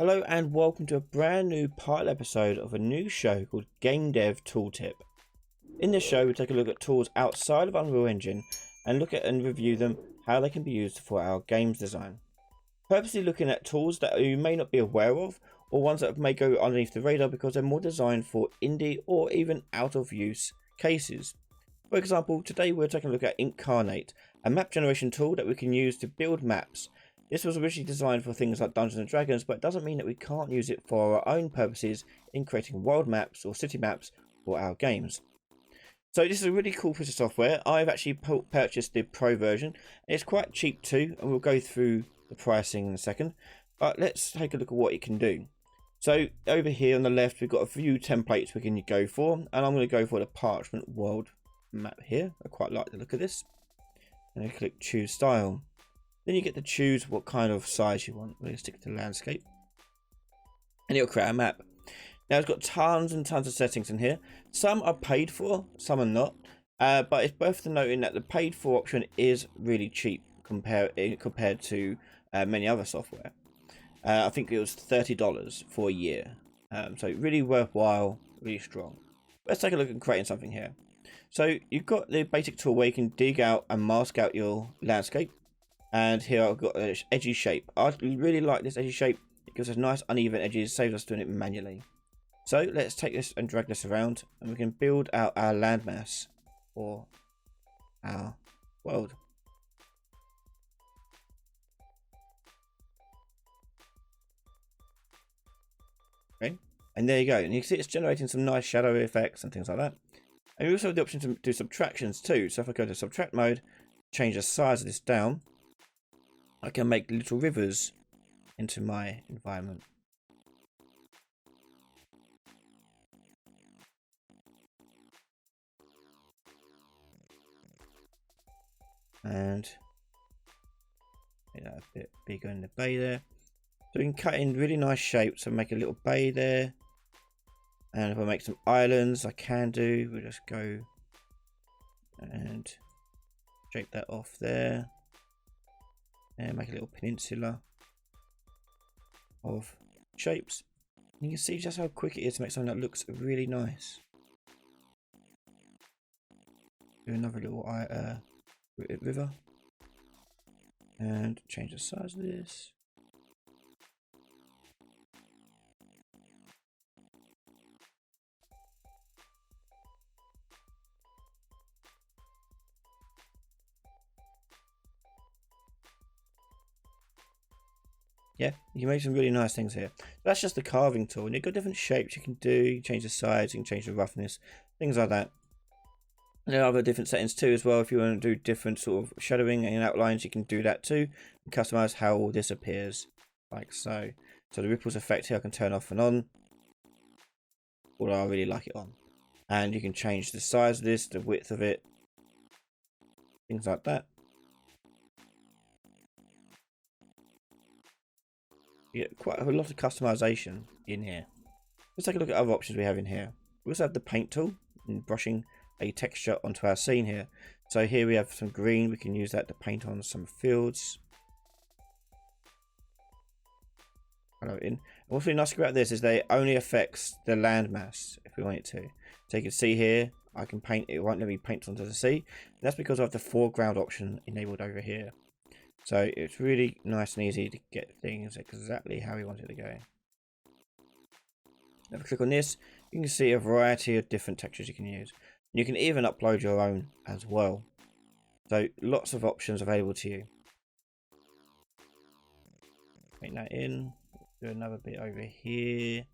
Hello and welcome to a brand new pilot episode of a new show called Game Dev Tooltip. In this show we take a look at tools outside of Unreal Engine and look at and review them, how they can be used for our games design. Purposely looking at tools that you may not be aware of or ones that may go underneath the radar because they're more designed for indie or even out of use cases. For example, today we're taking a look at Inkarnate, a map generation tool that we can use to build maps. This was originally designed for things like Dungeons and Dragons, but it doesn't mean that we can't use it for our own purposes in creating world maps or city maps for our games. So this is a really cool piece of software. I've actually purchased the Pro version, and it's quite cheap too, and we'll go through the pricing in a second. But let's take a look at what it can do. So over here on the left, we've got a few templates we can go for, and I'm going to go for the parchment world map here. I quite like the look of this. And I click choose style. Then you get to choose what kind of size you want. We're going to stick to landscape. And it'll create a map. Now it's got tons and tons of settings in here. Some are paid for, some are not. But it's worth noting that the paid for option is really cheap compared to many other software. I think it was $30 for a year. So really worthwhile, really strong. Let's take a look at creating something here. So you've got the basic tool where you can dig out and mask out your landscape. And here I've got an edgy shape. I really like this edgy shape. It gives us nice uneven edges, saves us doing it manually. So let's take this and drag this around, and we can build out our landmass for our world. Okay, and there you go. And you can see it's generating some nice shadow effects and things like that. And we also have the option to do subtractions too. So if I go to subtract mode, change the size of this down, I can make little rivers into my environment. And make that a bit bigger in the bay there. So we can cut in really nice shapes and make a little bay there. And if I make some islands, I can do. We'll just go and shape that off there. And make a little peninsula of shapes. And you can see just how quick it is to make something that looks really nice. Do another little river. And change the size of this. Yeah, you can make some really nice things here. That's just the carving tool, and you've got different shapes you can do. You can change the size, you can change the roughness, things like that. And there are other different settings too as well. If you want to do different sort of shadowing and outlines, you can do that too. And customize how all this appears, like so. So the ripples effect here I can turn off and on, although I really like it on. And you can change the size of this, the width of it, things like that. You get quite a lot of customization in here. Let's take a look at other options we have in here. We also have the paint tool and brushing a texture onto our scene here. So here we have some green. We can use that to paint on some fields. And what's really nice about this is that it only affects the landmass if we want it to. So you can see here, I can paint, it won't let me paint onto the sea. And that's because I have the foreground option enabled over here. So it's really nice and easy to get things exactly how we want it to go. If I click on this, you can see a variety of different textures you can use. You can even upload your own as well. So lots of options available to you. Paint that in. Do another bit over here.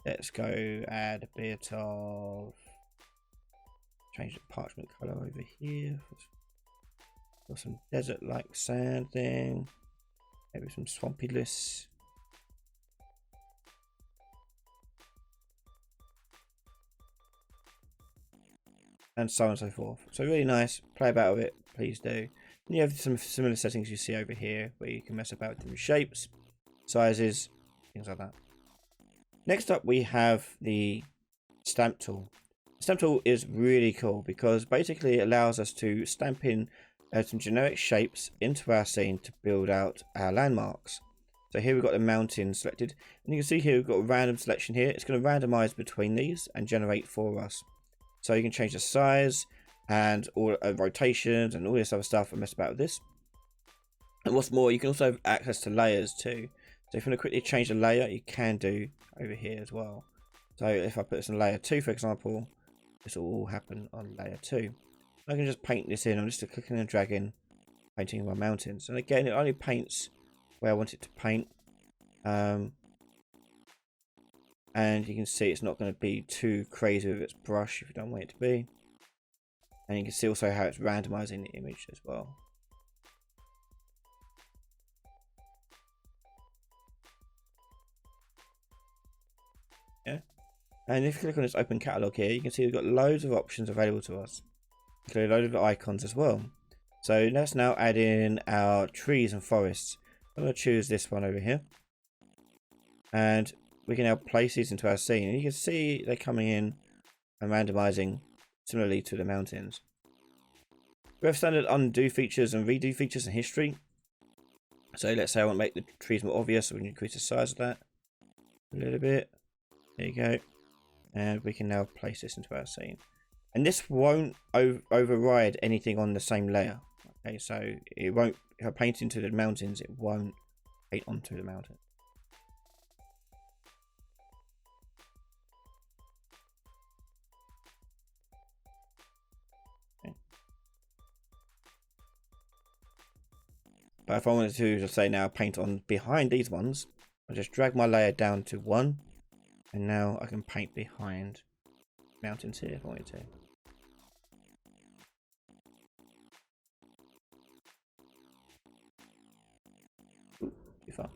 Let's go add a bit of, change the parchment color over here. Got some desert-like sand thing, maybe some swampiness. And so on and so forth. So really nice. Play about with it, please do. And you have some similar settings you see over here where you can mess about with different shapes, sizes, things like that. Next up we have the stamp tool. The stamp tool is really cool because basically it allows us to stamp in some generic shapes into our scene to build out our landmarks. So here we've got the mountain selected, and you can see here we've got a random selection here. It's going to randomize between these and generate for us. So you can change the size and all rotations and all this other stuff and mess about with this. And what's more, you can also have access to layers too. So if you want to quickly change the layer, you can do over here as well. So if I put this on layer 2, for example, this will all happen on layer 2. I can just paint this in. I'm just clicking and dragging, painting my mountains. And again, it only paints where I want it to paint. And you can see it's not going to be too crazy with its brush if you don't want it to be. And you can see also how it's randomizing the image as well. Yeah. And if you click on this open catalog here, you can see we've got loads of options available to us, including a load of icons as well. So let's now add in our trees and forests. I'm going to choose this one over here, and we can now place these into our scene, and you can see they're coming in and randomizing similarly to the mountains. We have standard undo features and redo features in history. So let's say I want to make the trees more obvious, so we can increase the size of that a little bit. There you go. And we can now place this into our scene. And this won't override anything on the same layer. Okay, so it won't, if I paint into the mountains, it won't paint onto the mountain. Okay. But if I wanted to just say now paint on behind these ones, I'll just drag my layer down to 1. And now I can paint behind mountains here if I wanted to. Ooh, too far.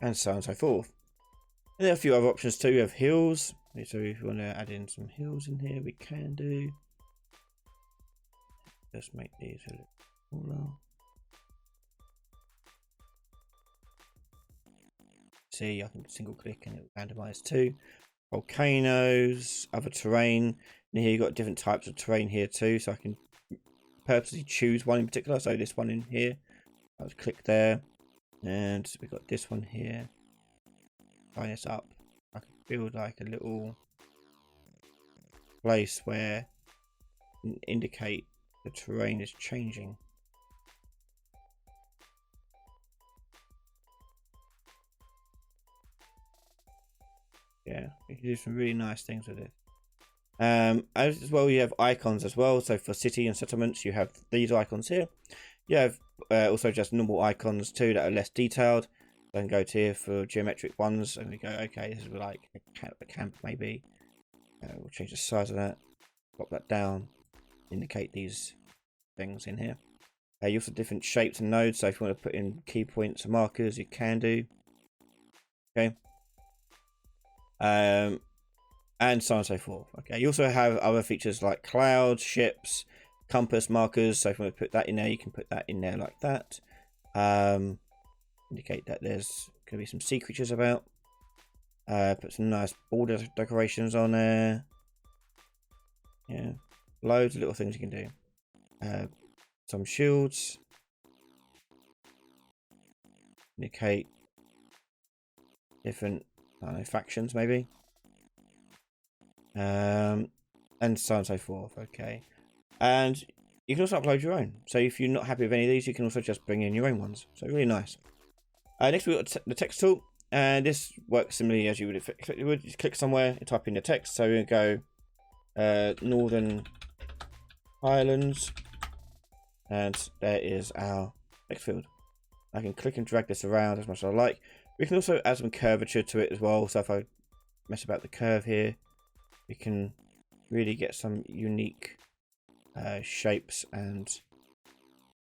And so on and so forth. And there are a few other options too. We have hills. So if you want to add in some hills in here, we can do. Just make these a little smaller. See, I can single click and it will randomize too. Volcanoes, other terrain. And here you've got different types of terrain here too. So I can purposely choose one in particular. So this one in here, I'll just click there. And we've got this one here. Line this up. I can build like a little place where I can indicate the terrain is changing. Yeah, you can do some really nice things with it. As well, you have icons as well. So for city and settlements, you have these icons here. You have also just normal icons too that are less detailed. I can go to here for geometric ones, and we go, okay, this is like a camp maybe. We'll change the size of that, pop that down, indicate these things in here. You also have different shapes and nodes, so if you want to put in key points and markers, you can do. Okay. And so on and so forth. Okay, you also have other features like clouds, ships, compass, markers. So if you want to put that in there, you can put that in there like that. Indicate that there's going to be some sea creatures about. Put some nice border decorations on there. Yeah, loads of little things you can do. Some shields. Indicate different factions maybe. And so on and so forth. Okay. And you can also upload your own. So if you're not happy with any of these, you can also just bring in your own ones. So really nice. Next we've got the text tool. And this works similarly as you would expect it would. Just click somewhere and type in the text. So we're going to go Northern Highlands. And there is our text field. I can click and drag this around as much as I like. We can also add some curvature to it as well. So if I mess about the curve here, we can really get some unique shapes and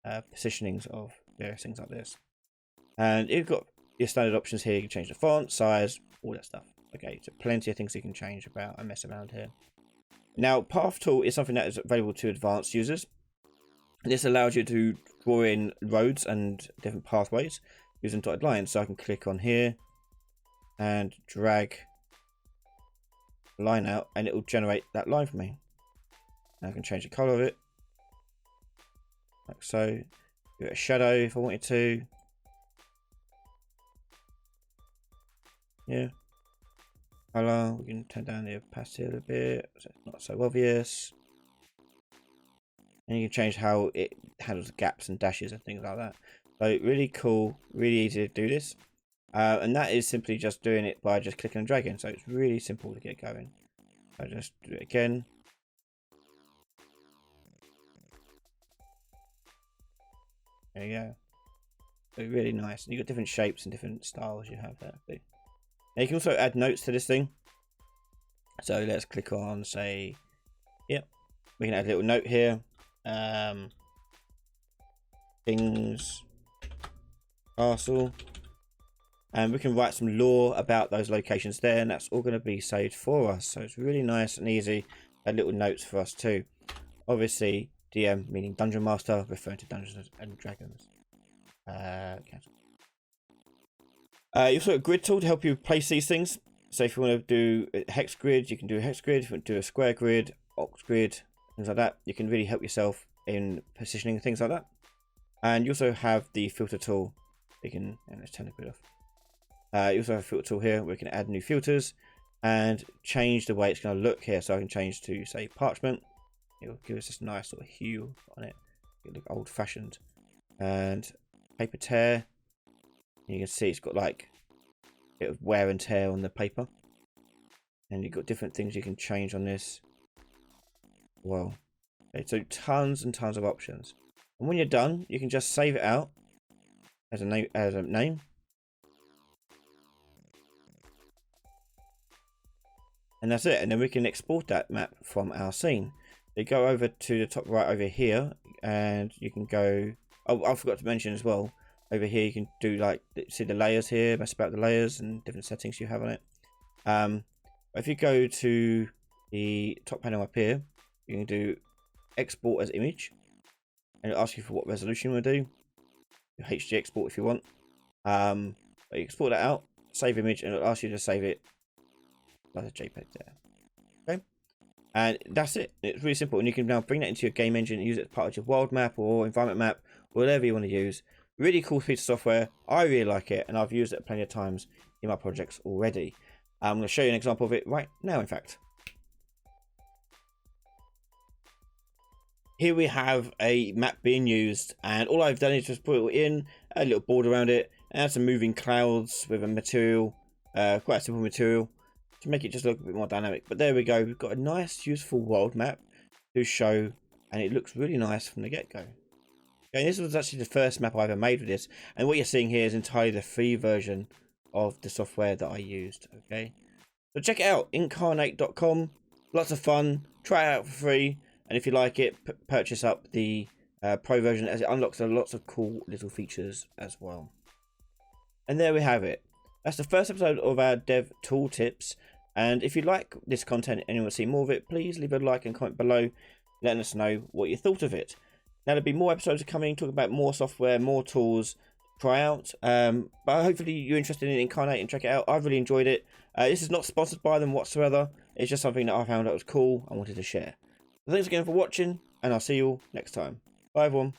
positionings of various things like this. And you've got your standard options here. You can change the font, size, all that stuff. Okay, so plenty of things you can change about and mess around here. Now, Path Tool is something that is available to advanced users. This allows you to draw in roads and different pathways using dotted lines. So I can click on here and drag line out, and it will generate that line for me. And I can change the color of it, like so. Give it a shadow if I wanted to. Yeah. Color, we can turn down the opacity a little bit so it's not so obvious. And you can change how it handles gaps and dashes and things like that. So really cool, really easy to do this. And that is simply just doing it by just clicking and dragging. So it's really simple to get going. I just do it again. There you go. So really nice. And you've got different shapes and different styles you have there. Now you can also add notes to this thing. So let's click on, say, yep. We can add a little note here. Things, castle. And we can write some lore about those locations there, and that's all going to be saved for us. So it's really nice and easy. Add little notes for us too. Obviously, DM meaning Dungeon Master, referring to Dungeons and Dragons. Cancel. You also got a grid tool to help you place these things. So if you want to do a hex grid, you can do a hex grid. If you want to do a square grid, ox grid, things like that, you can really help yourself in positioning things like that. And you also have the filter tool. You can, and let's turn the grid off. You also have a filter tool here where we can add new filters and change the way it's going to look here. So I can change to, say, parchment. It'll give us this nice sort of hue on it. It'll look old fashioned. And paper tear. You can see it's got like a bit of wear and tear on the paper. And you've got different things you can change on this. Well, okay, so tons and tons of options. And when you're done, you can just save it out as a name. And that's it. And then we can export that map from our scene. You go over to the top right over here, and you can go. Oh, I forgot to mention as well. Over here, you can do like see the layers here, mess about the layers and different settings you have on it. If you go to the top panel up here, you can do export as image, and it'll ask you for what resolution you want to do. HD export if you want. But you export that out, save image, and it'll ask you to save it like a JPEG there. Okay, and that's it. It's really simple, and you can now bring that into your game engine and use it as part of your world map or environment map, whatever you want to use. Really cool piece of software. I really like it, and I've used it plenty of times in my projects already. I'm going to show you an example of it right now, in fact. Here we have a map being used, and all I've done is just put it in, a little border around it, and add some moving clouds with a material, quite a simple material, to make it just look a bit more dynamic. But there we go. We've got a nice, useful world map to show, and it looks really nice from the get-go. Okay, this was actually the first map I ever made with this, and what you're seeing here is entirely the free version of the software that I used. Okay, so check it out, inkarnate.com. Lots of fun. Try it out for free, and if you like it, purchase up the pro version, as it unlocks lots of cool little features as well. And there we have it. That's the first episode of our dev tool tips. And if you like this content and you want to see more of it, please leave a like and comment below, letting us know what you thought of it. Now there'll be more episodes coming, talking about more software, more tools to try out. But hopefully you're interested in Inkarnate and check it out. I've really enjoyed it. This is not sponsored by them whatsoever. It's just something that I found that was cool. I wanted to share. So thanks again for watching, and I'll see you all next time. Bye everyone.